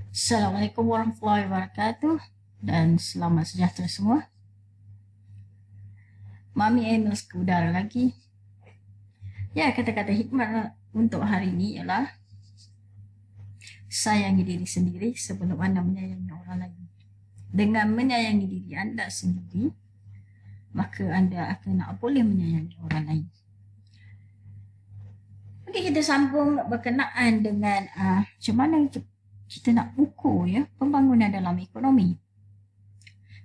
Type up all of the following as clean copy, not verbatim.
Assalamualaikum warahmatullahi wabarakatuh dan selamat sejahtera semua. Mami Amos ke udara lagi. Ya, kata-kata hikmah untuk hari ini ialah sayangi diri sendiri sebelum anda menyayangi orang lain. Dengan menyayangi diri anda sendiri, maka anda akan boleh menyayangi orang lain. Okey, kita sambung berkenaan dengan macam mana kita nak ukur pembangunan dalam ekonomi.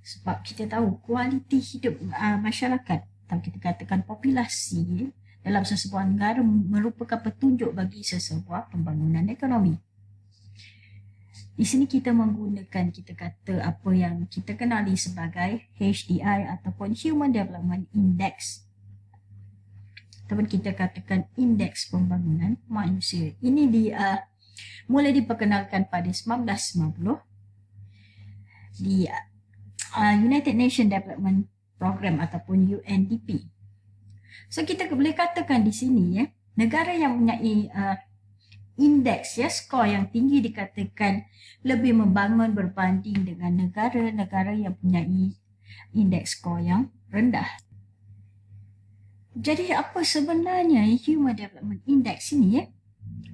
Sebab kita tahu kualiti hidup masyarakat atau kita katakan populasi dalam sesebuah negara merupakan petunjuk bagi sesebuah pembangunan ekonomi. Di sini kita menggunakan, kita kata apa yang kita kenali sebagai HDI ataupun Human Development Index. Ataupun kita katakan indeks pembangunan manusia. Ini mulai diperkenalkan pada 1990 di United Nations Development Program ataupun UNDP. So kita boleh katakan di sini negara yang mempunyai indeks skor yang tinggi dikatakan lebih membangun berbanding dengan negara-negara yang mempunyai indeks skor yang rendah. Jadi apa sebenarnya Human Development Index ini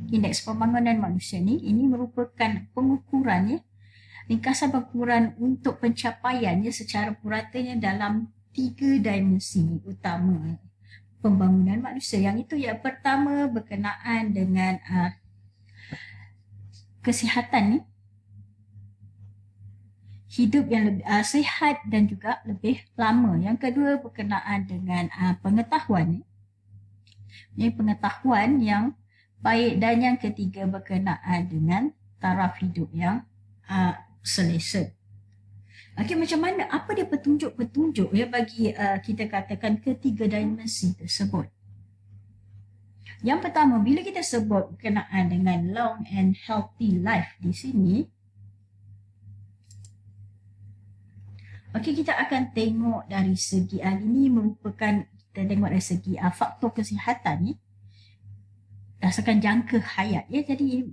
Indeks pembangunan manusia ini merupakan pengukuran ringkasan pengukuran untuk pencapaiannya secara puratanya dalam 3 dimensi utama pembangunan manusia. Yang itu yang pertama berkenaan dengan kesihatan hidup yang lebih sihat dan juga lebih lama. Yang kedua berkenaan dengan pengetahuan. Pengetahuan yang baik, dan yang ketiga berkenaan dengan taraf hidup yang selesa. Okey, macam mana? Apa dia petunjuk-petunjuk bagi kita katakan ketiga dimensi tersebut? Yang pertama, bila kita sebut berkenaan dengan long and healthy life di sini, okey, kita akan tengok dari segi ini merupakan, kita tengok dari segi faktor kesihatan berdasarkan jangka hayat jadi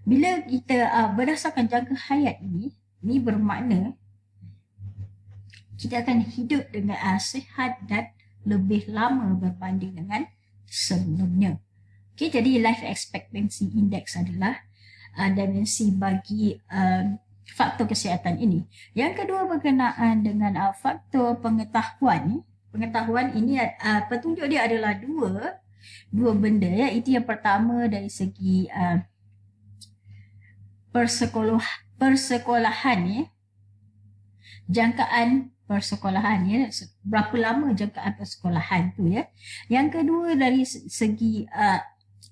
bila kita berdasarkan jangka hayat ini bermakna kita akan hidup dengan sihat dan lebih lama berbanding dengan sebelumnya. Okey, jadi life expectancy index adalah dimensi bagi faktor kesihatan ini. Yang kedua berkenaan dengan faktor pengetahuan. Pengetahuan ini petunjuk dia adalah dua benda Itu yang pertama dari segi persekolahan jangkaan persekolahan berapa lama jangkaan persekolahan tu Yang kedua dari segi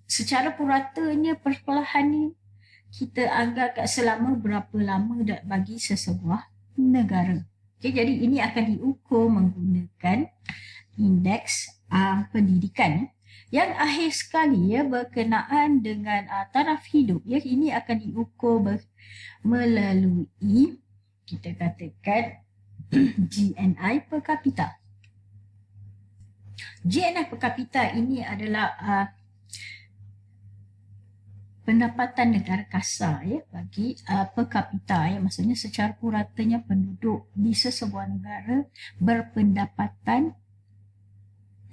secara puratanya persekolahan ni kita anggap selama berapa lama bagi sesebuah negara. Okay, jadi ini akan diukur menggunakan indeks pendidikan. Yang akhir sekali berkenaan dengan taraf hidup ini akan diukur melalui kita katakan GNI per kapita. GNI per kapita ini adalah pendapatan negara kasar bagi per kapita maksudnya secara puratanya penduduk di sesebuah negara berpendapatan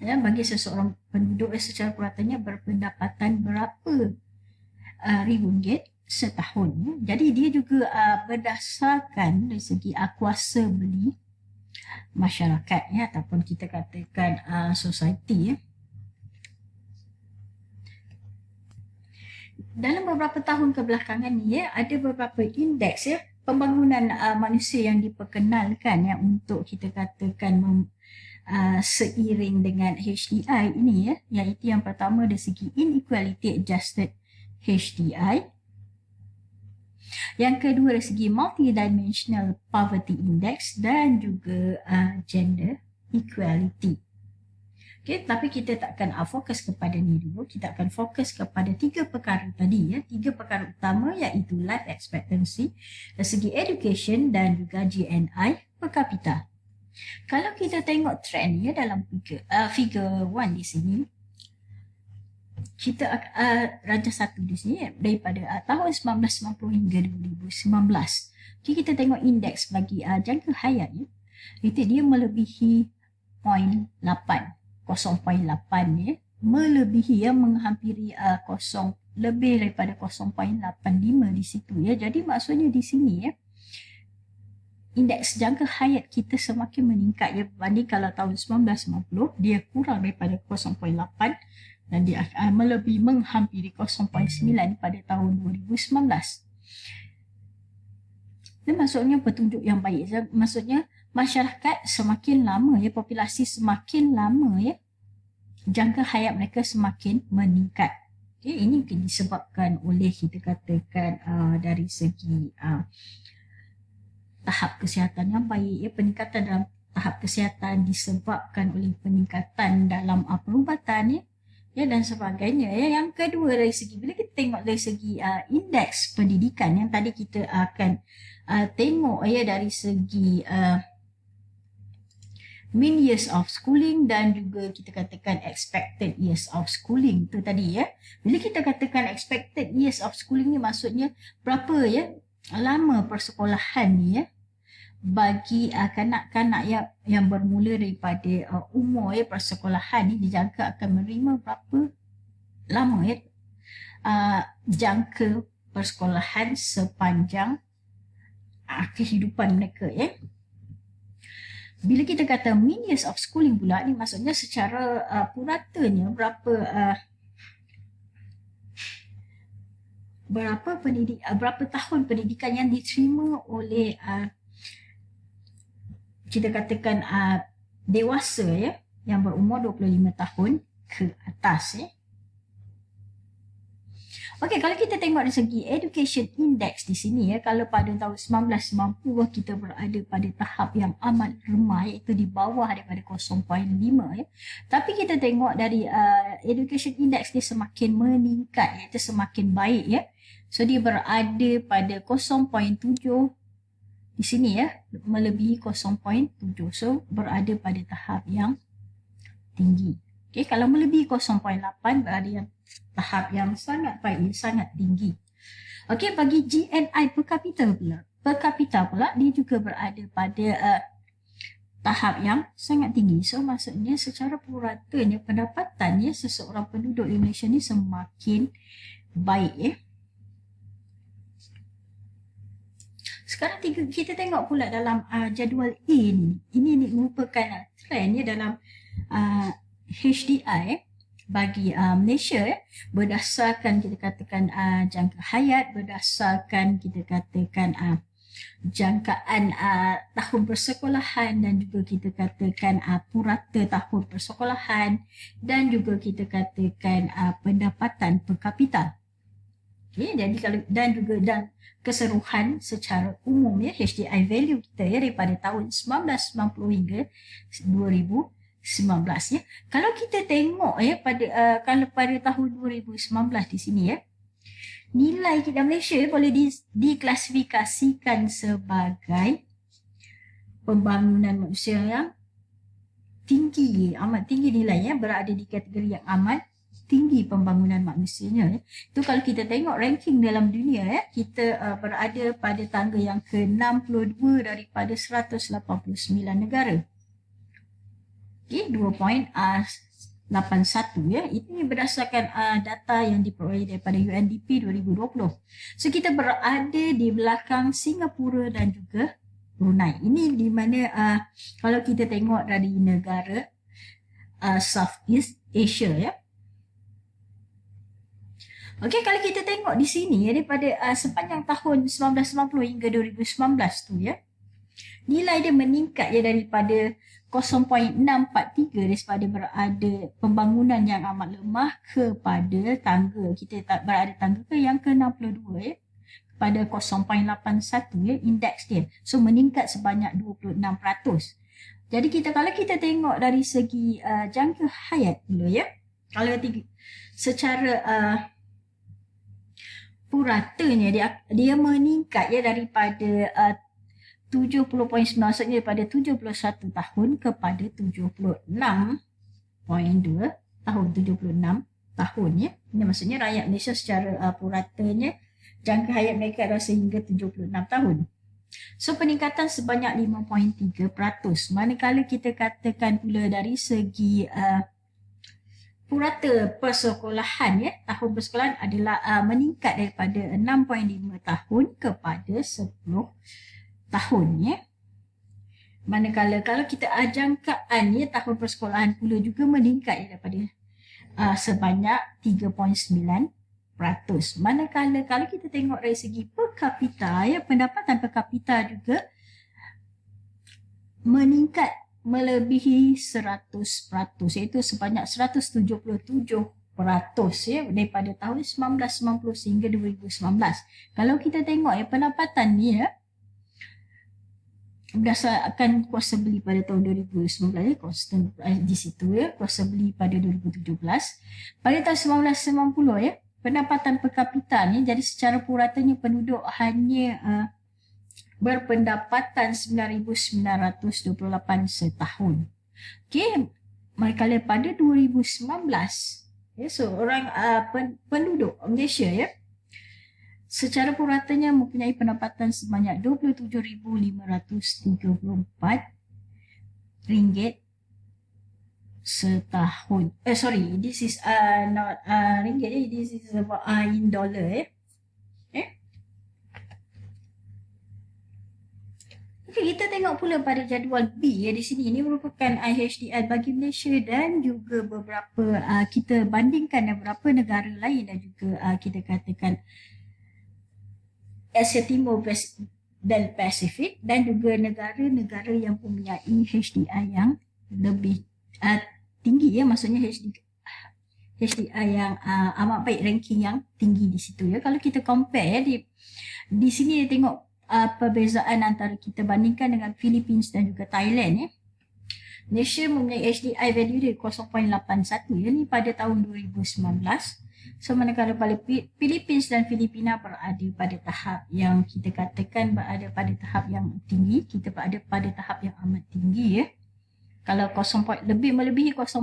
bagi seseorang penduduk secara puratanya berpendapatan berapa ribu ringgit setahun. Jadi dia juga berdasarkan dari segi kuasa beli masyarakat ataupun kita katakan society. Dalam beberapa tahun kebelakangan ni ada beberapa indeks pembangunan manusia yang diperkenalkan untuk kita katakan seiring dengan HDI ini iaitu yang pertama dari segi inequality adjusted HDI, yang kedua dari segi multidimensional poverty index dan juga gender equality. Okay, tapi kita tak akan fokus kepada ni dulu, kita akan fokus kepada 3 perkara tadi 3 perkara utama iaitu life expectancy, dari segi education dan juga GNI per kapita. Kalau kita tengok trend dalam figure 1 di sini, Raja satu di sini daripada tahun 1990 hingga 2019. Okay, kita tengok indeks bagi jangka hayat ya. Itu dia melebihi 0.8 ya, melebihi ya, menghampiri lebih daripada 0.85 di situ ya. Jadi maksudnya di sini ya, indeks jangka hayat kita semakin meningkat ya, berbanding kalau tahun 1990 dia kurang daripada 0.8 dan dia melebihi menghampiri 0.9 pada tahun 2019. Ini maksudnya petunjuk yang baik. Maksudnya masyarakat semakin lama ya, populasi semakin lama ya, jangka hayat mereka semakin meningkat. Okay, ini disebabkan oleh kita katakan dari segi tahap kesihatan yang baik ya, peningkatan dalam tahap kesihatan disebabkan oleh peningkatan dalam perubatan ya dan sebagainya ya. Yang kedua dari segi, bila kita tengok dari segi indeks pendidikan yang tadi kita akan tengok ya, dari segi mean years of schooling dan juga kita katakan expected years of schooling tu tadi ya. Bila kita katakan expected years of schooling ni maksudnya berapa ya lama persekolahan ni ya bagi kanak-kanak yang bermula daripada umur ya persekolahan ni dijangka akan menerima berapa lama ya jangka persekolahan sepanjang kehidupan mereka ya. Bila kita kata mean years of schooling pula ni maksudnya secara puratanya berapa tahun pendidikan yang diterima oleh kita katakan dewasa ya, yang berumur 25 tahun ke atas ya. Okey, kalau kita tengok dari segi education index di sini ya, kalau pada tahun 1990 kita berada pada tahap yang amat rendah iaitu di bawah daripada 0.5 ya. Tapi kita tengok dari education index dia semakin meningkat iaitu semakin baik ya. So dia berada pada 0.7 di sini ya, melebihi 0.7. So berada pada tahap yang tinggi. Okey, kalau melebihi 0.8 berada yang tahap yang sangat baik, sangat tinggi. Okey, bagi GNI per kapita pula dia juga berada pada tahap yang sangat tinggi. So maksudnya secara puratanya pendapatannya seseorang penduduk Indonesia ni semakin baik ya. Sekarang kita tengok pula dalam jadual A ni. Ini merupakan trend ya dalam HDI bagi Malaysia ya, berdasarkan kita katakan jangka hayat, berdasarkan kita katakan jangkaan tahun persekolahan dan juga kita katakan purata tahun persekolahan dan juga kita katakan pendapatan per kapita. Okay, jadi kalau dan keseluruhan secara umum ya, HDI value kita ya daripada tahun 1990 hingga 2019 ya. Kalau kita tengok ya kalau pada tahun 2019 di sini ya, nilai kita Malaysia boleh diklasifikasikan sebagai pembangunan manusia yang tinggi, amat tinggi nilainya, berada di kategori yang amat tinggi pembangunan manusianya ya. Itu kalau kita tengok ranking dalam dunia ya, kita berada pada tangga yang ke-62 daripada 189 negara. Okay, 2.81 ya. Ini berdasarkan data yang diperoleh daripada UNDP 2020. So kita berada di belakang Singapura dan juga Brunei. Ini di mana kalau kita tengok dari negara Southeast Asia ya. Okey, kalau kita tengok di sini ya, daripada sepanjang tahun 1990 hingga 2019 tu ya, nilai dia meningkat ya daripada 0.643 daripada berada pembangunan yang amat lemah kepada tangga kita berada tangga ke yang ke-62 ya, kepada 0.81 ya indeks dia. So meningkat sebanyak 26%. Jadi kalau kita tengok dari segi jangka hayat dulu ya, kalau secara puratanya dia meningkat ya daripada 70.9, maksudnya daripada 71 tahun kepada 76.2 tahun, 76 tahun ya. Ini maksudnya rakyat Malaysia secara puratanya jangka hayat mereka adalah sehingga 76 tahun. So peningkatan sebanyak 5.3%. Manakala kita katakan pula dari segi purata persekolahan ya, tahun persekolahan adalah meningkat daripada 6.5 tahun kepada 10 tahun ya. Manakala kalau kita jangkaan ya, tahun persekolahan pula juga meningkat daripada sebanyak 3.9%. Manakala kalau kita tengok dari segi per kapita ya, pendapatan per kapita juga meningkat melebihi 100%, iaitu sebanyak 177% ya, daripada tahun 1990 sehingga 2019. Kalau kita tengok ya, pendapatan ni ya, berdasarkan kuasa beli pada tahun 2019 ya, konstan di situ ya, kuasa beli pada 2017. Pada tahun 1990 ya, pendapatan per kapita ni, jadi secara puratanya penduduk hanya berpendapatan 9,928 setahun. Okey, manakala pada 2019 ya, seorang penduduk Malaysia ya, secara puratanya mempunyai pendapatan sebanyak 27,534 ringgit setahun. This is not ringgit, this is about in dollar Okay, kita tengok pula pada jadual B ya, di sini. Ini merupakan IHDI bagi Malaysia dan juga beberapa kita bandingkan beberapa negara lain dan juga kita katakan Asia Timur dan Pasifik dan juga negara-negara yang mempunyai HDI yang lebih tinggi ya, maksudnya HDI yang amat baik, ranking yang tinggi di situ ya. Kalau kita compare di sini tengok perbezaan antara kita bandingkan dengan Philippines dan juga Thailand ya. Malaysia mempunyai HDI value dia 0.81 ya, ni pada tahun 2019. So manakala pada Philippines dan Filipina berada pada tahap yang kita katakan berada pada tahap yang tinggi, kita berada pada tahap yang amat tinggi ya. Kalau lebih melebihi 0.8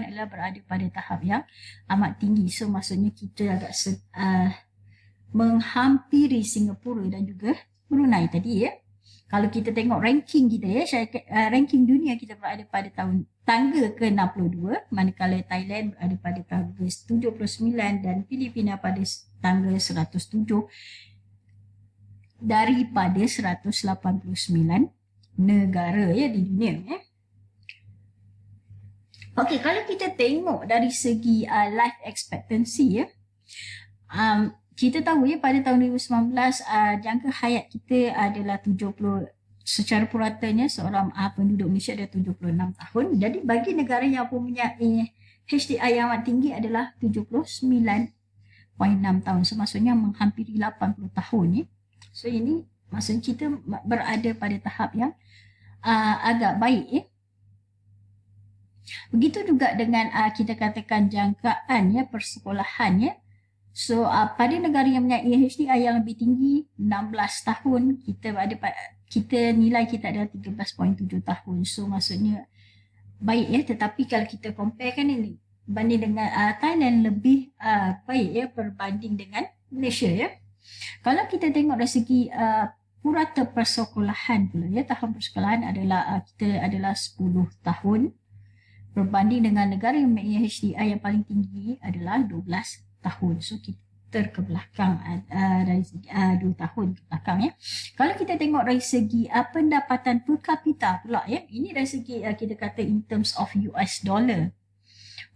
adalah berada pada tahap yang amat tinggi. So maksudnya kita agak menghampiri Singapura dan juga Brunei tadi ya. Kalau kita tengok ranking kita ya, ranking dunia kita berada pada tangga ke-62, manakala Thailand berada pada tangga 79 dan Filipina pada tangga 107 daripada 189 negara ya di dunia ya. Okey, kalau kita tengok dari segi life expectancy ya, kita tahu ya pada tahun 2019 jangka hayat kita adalah 70, secara puratanya seorang penduduk Malaysia ada 76 tahun. Jadi bagi negara yang mempunyai HDI yang amat tinggi adalah 79.6 tahun. So maksudnya menghampiri 80 tahun ya. So ini maksudnya kita berada pada tahap yang agak baik ya. Begitu juga dengan kita katakan jangkaan ya, persekolahan ya. So pada negara yang mempunyai HDI yang lebih tinggi 16 tahun, kita nilai kita adalah 13.7 tahun. So maksudnya baik ya, tetapi kalau kita compare kan ini banding dengan Thailand lebih baik ya berbanding dengan Malaysia ya. Kalau kita tengok dari segi purata persekolahan pula ya, tahun persekolahan adalah kita adalah 10 tahun berbanding dengan negara yang mempunyai HDI yang paling tinggi adalah 12 tahun. So kita terkebelakang dari segi 2 tahun ke belakang ya. Kalau kita tengok dari segi pendapatan per kapita pula ya, ini dari segi kita kata in terms of US dollar.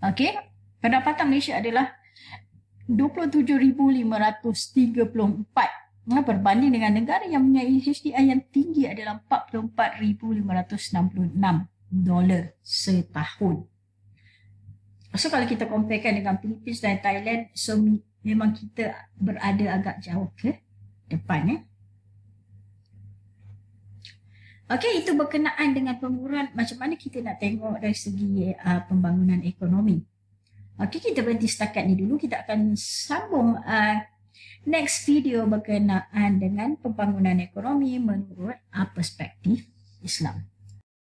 Okey, pendapatan Malaysia adalah 27,534 berbanding dengan negara yang mempunyai HDI yang tinggi adalah 44,566 dolar setahun. So kalau kita comparekan dengan Philippines dan Thailand, so memang kita berada agak jauh ke depan ya. Okey, itu berkenaan dengan pengurusan macam mana kita nak tengok dari segi pembangunan ekonomi. Okey, kita berhenti setakat ni dulu. Kita akan sambung next video berkenaan dengan pembangunan ekonomi menurut perspektif Islam.